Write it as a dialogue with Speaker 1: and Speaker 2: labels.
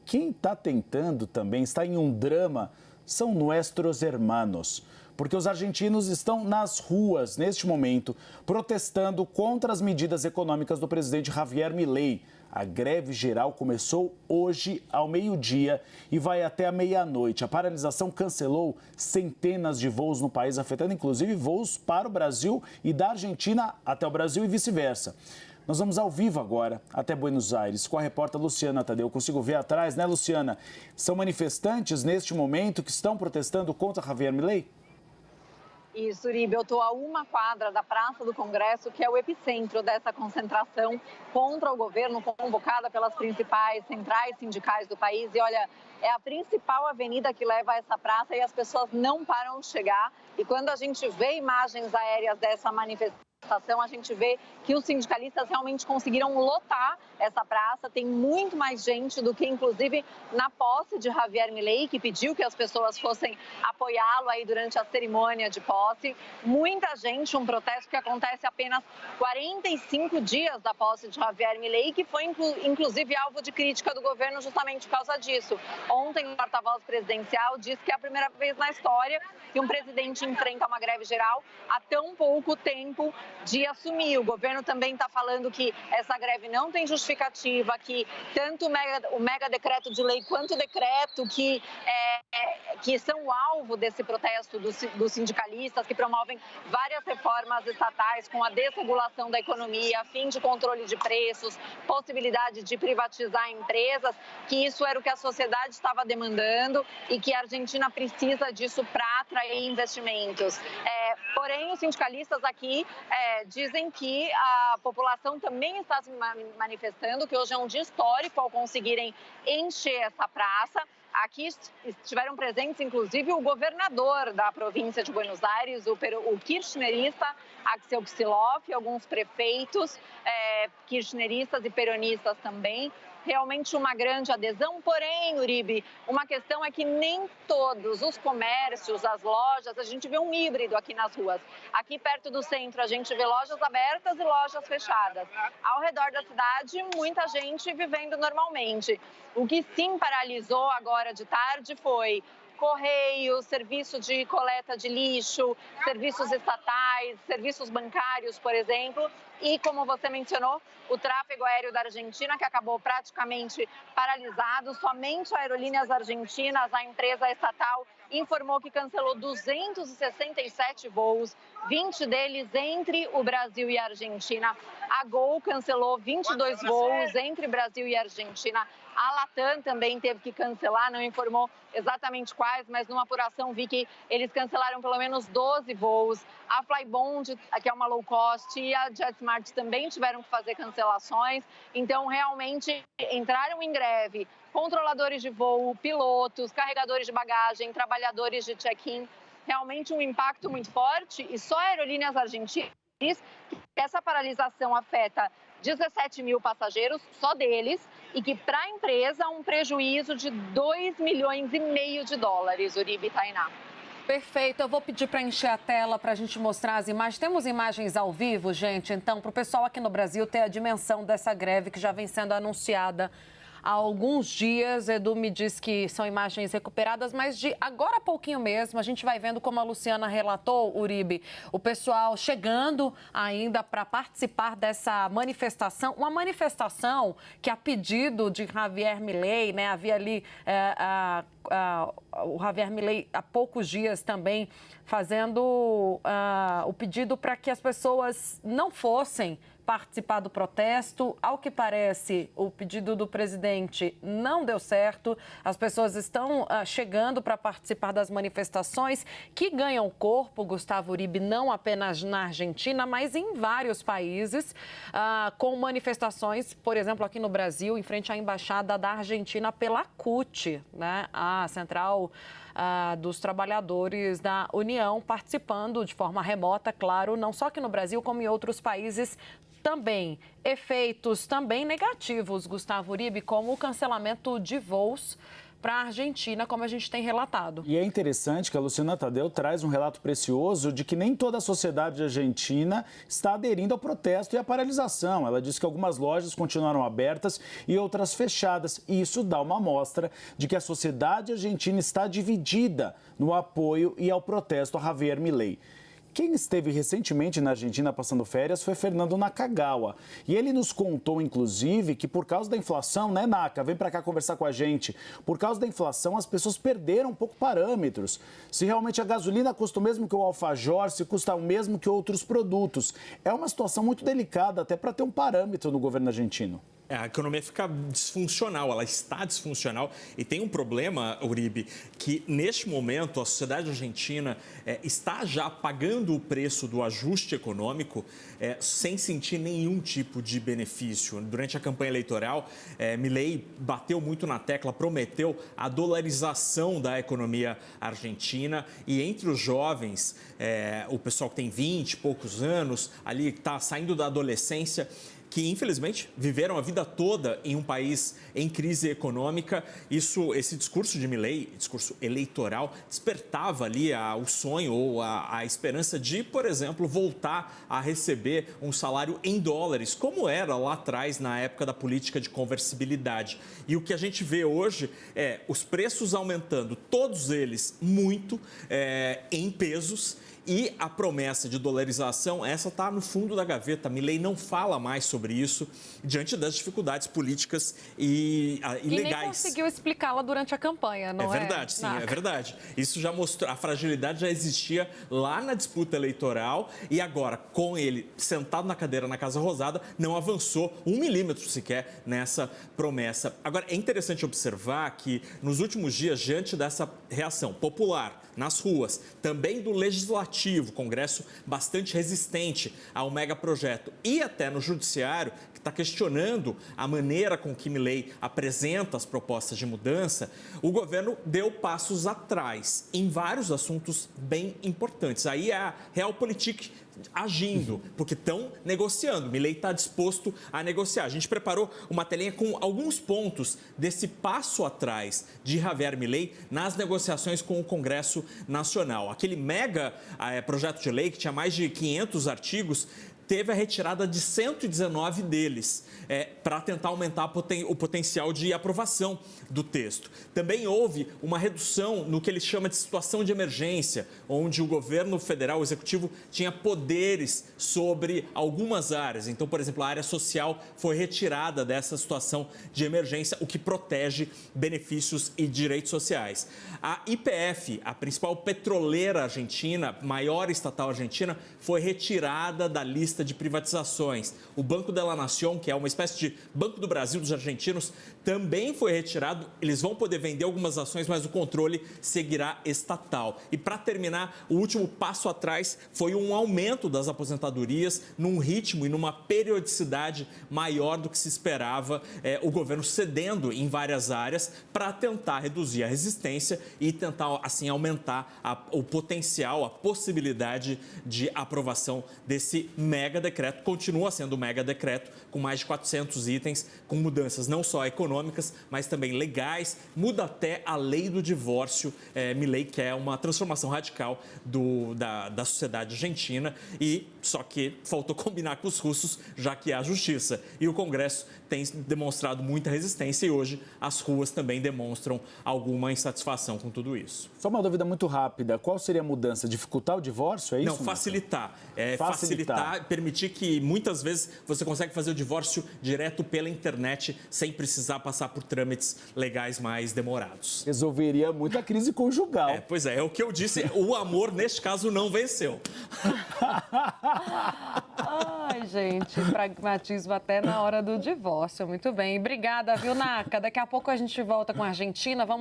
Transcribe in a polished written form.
Speaker 1: quem está tentando também, está em um drama, são nuestros hermanos. Porque os argentinos estão nas ruas, neste momento, protestando contra as medidas econômicas do presidente Javier Milei. A greve geral começou hoje ao meio-dia e vai até a meia-noite. A paralisação cancelou centenas de voos no país, afetando inclusive voos para o Brasil e da Argentina até o Brasil e vice-versa. Nós vamos ao vivo agora até Buenos Aires com a repórter Luciana Tadeu. Eu consigo ver atrás, né, Luciana? São manifestantes neste momento que estão protestando contra Javier Milei?
Speaker 2: Isso, Uribe, eu estou a uma quadra da Praça do Congresso, que é o epicentro dessa concentração contra o governo, convocada pelas principais centrais sindicais do país. E olha, é a principal avenida que leva a essa praça e as pessoas não param de chegar. E quando a gente vê imagens aéreas dessa manifestação, a gente vê que os sindicalistas realmente conseguiram lotar essa praça. Tem muito mais gente do que, inclusive, na posse de Javier Milei, que pediu que as pessoas fossem apoiá-lo aí durante a cerimônia de posse. Muita gente, um protesto que acontece apenas 45 dias da posse de Javier Milei, que foi, inclusive, alvo de crítica do governo justamente por causa disso. Ontem, o porta-voz presidencial disse que é a primeira vez na história que um presidente enfrenta uma greve geral há tão pouco tempo de assumir. O governo também está falando que essa greve não tem justificativa, que tanto o mega decreto de lei quanto o decreto que são o alvo desse protesto dos sindicalistas, que promovem várias reformas estatais com a desregulação da economia, fim de controle de preços, possibilidade de privatizar empresas, que isso era o que a sociedade estava demandando e que a Argentina precisa disso para atrair investimentos. Porém, os sindicalistas aqui dizem que a população também está se manifestando, que hoje é um dia histórico ao conseguirem encher essa praça. Aqui estiveram presentes, inclusive, o governador da província de Buenos Aires, o kirchnerista Axel Kicillof, alguns prefeitos kirchneristas e peronistas também. Realmente uma grande adesão, porém, Uribe, uma questão é que nem todos os comércios, as lojas, a gente vê um híbrido aqui nas ruas. Aqui perto do centro a gente vê lojas abertas e lojas fechadas. Ao redor da cidade, muita gente vivendo normalmente. O que sim paralisou agora de tarde foi Correios, serviço de coleta de lixo, serviços estatais, serviços bancários, por exemplo. E, como você mencionou, o tráfego aéreo da Argentina, que acabou praticamente paralisado. Somente Aerolíneas Argentinas, a empresa estatal, informou que cancelou 267 voos, 20 deles entre o Brasil e a Argentina. A Gol cancelou 22 voos entre Brasil e Argentina. A Latam também teve que cancelar, não informou exatamente quais, mas numa apuração vi que eles cancelaram pelo menos 12 voos. A Flybond, que é uma low cost, e a JetSmart também tiveram que fazer cancelações. Então, realmente, entraram em greve controladores de voo, pilotos, carregadores de bagagem, trabalhadores de check-in. Realmente um impacto muito forte, e só Aerolíneas Argentinas diz que essa paralisação afeta 17 mil passageiros, só deles, e que para a empresa um prejuízo de 2,5 milhões de dólares, Uribe e Tainá.
Speaker 3: Perfeito, eu vou pedir para encher a tela para a gente mostrar as imagens. Temos imagens ao vivo, gente, então, para o pessoal aqui no Brasil ter a dimensão dessa greve que já vem sendo anunciada há alguns dias. Edu me diz que são imagens recuperadas, mas de agora a pouquinho mesmo, a gente vai vendo, como a Luciana relatou, Uribe, o pessoal chegando ainda para participar dessa manifestação, uma manifestação que, a pedido de Javier Milei, né, havia ali o Javier Milei há poucos dias também fazendo o pedido para que as pessoas não fossem participar do protesto. Ao que parece, o pedido do presidente não deu certo. As pessoas estão chegando para participar das manifestações que ganham corpo, Gustavo Uribe, não apenas na Argentina, mas em vários países, com manifestações, por exemplo, aqui no Brasil, em frente à Embaixada da Argentina pela CUT, né, a Central dos Trabalhadores da União, participando de forma remota, claro, não só aqui no Brasil, como em outros países também. Efeitos também negativos, Gustavo Uribe, como o cancelamento de voos para a Argentina, como a gente tem relatado.
Speaker 1: E é interessante que a Luciana Tadeu traz um relato precioso de que nem toda a sociedade argentina está aderindo ao protesto e à paralisação. Ela diz que algumas lojas continuaram abertas e outras fechadas. E isso dá uma amostra de que a sociedade argentina está dividida no apoio e ao protesto a Javier Milei. Quem esteve recentemente na Argentina passando férias foi Fernando Nakagawa. E ele nos contou, inclusive, que por causa da inflação, né, Naka? Vem para cá conversar com a gente. Por causa da inflação, as pessoas perderam um pouco parâmetros. Se realmente a gasolina custa o mesmo que o alfajor, se custa o mesmo que outros produtos. É uma situação muito delicada, até para ter um parâmetro no governo argentino.
Speaker 4: A economia fica disfuncional, ela está disfuncional e tem um problema, Uribe, que neste momento a sociedade argentina está já pagando o preço do ajuste econômico sem sentir nenhum tipo de benefício. Durante a campanha eleitoral, Milei bateu muito na tecla, prometeu a dolarização da economia argentina e entre os jovens, o pessoal que tem 20 e poucos anos, ali que está saindo da adolescência, que infelizmente viveram a vida toda em um país em crise econômica. Esse discurso de Milei, discurso eleitoral, despertava ali o sonho ou a esperança de, por exemplo, voltar a receber um salário em dólares, como era lá atrás na época da política de conversibilidade. E o que a gente vê hoje é os preços aumentando, todos eles muito em pesos. E a promessa de dolarização, essa está no fundo da gaveta. Milei não fala mais sobre isso diante das dificuldades políticas e legais.
Speaker 3: Nem conseguiu explicá-la durante a campanha, não é?
Speaker 4: É verdade, sim, é verdade. Isso já mostrou, a fragilidade já existia lá na disputa eleitoral e agora, com ele sentado na cadeira na Casa Rosada, não avançou 1 milímetro sequer nessa promessa. Agora, é interessante observar que nos últimos dias, diante dessa reação popular nas ruas, também do Legislativo, Congresso bastante resistente ao megaprojeto, e até no Judiciário, que está questionando a maneira com que Milei apresenta as propostas de mudança, o governo deu passos atrás em vários assuntos bem importantes. Aí é a Realpolitik agindo, porque estão negociando. Milei está disposto a negociar. A gente preparou uma telinha com alguns pontos desse passo atrás de Javier Milei nas negociações com o Congresso Nacional. Aquele mega projeto de lei que tinha mais de 500 artigos, teve a retirada de 119 deles para tentar aumentar o potencial de aprovação do texto. Também houve uma redução no que ele chama de situação de emergência, onde o governo federal, o executivo, tinha poderes sobre algumas áreas. Então, por exemplo, a área social foi retirada dessa situação de emergência, o que protege benefícios e direitos sociais. A YPF, a principal petroleira argentina, maior estatal argentina, foi retirada da lista de privatizações. O Banco de la Nación, que é uma espécie de Banco do Brasil dos argentinos, também foi retirado. Eles vão poder vender algumas ações, mas o controle seguirá estatal. E para terminar, o último passo atrás foi um aumento das aposentadorias num ritmo e numa periodicidade maior do que se esperava, o governo cedendo em várias áreas para tentar reduzir a resistência e tentar, assim, aumentar o potencial, a possibilidade de aprovação desse mega decreto. Continua sendo um mega decreto com mais de 400 itens, com mudanças não só econômicas, mas também legais. Muda até a lei do divórcio. Milei quer uma transformação radical da sociedade argentina, só que faltou combinar com os russos, já que há justiça. E o Congresso tem demonstrado muita resistência e hoje as ruas também demonstram alguma insatisfação com tudo isso.
Speaker 1: Só uma dúvida muito rápida. Qual seria a mudança? Dificultar o divórcio? É isso?
Speaker 4: Não, facilitar. Facilitar, permitir que muitas vezes você consegue fazer o divórcio direto pela internet sem precisar passar por trâmites legais mais demorados.
Speaker 1: Resolveria muito a crise conjugal.
Speaker 4: Pois é o que eu disse, o amor neste caso não venceu.
Speaker 3: Ai, gente, pragmatismo até na hora do divórcio. Muito bem. Obrigada, viu, Naka? Daqui a pouco a gente volta com a Argentina. Vamos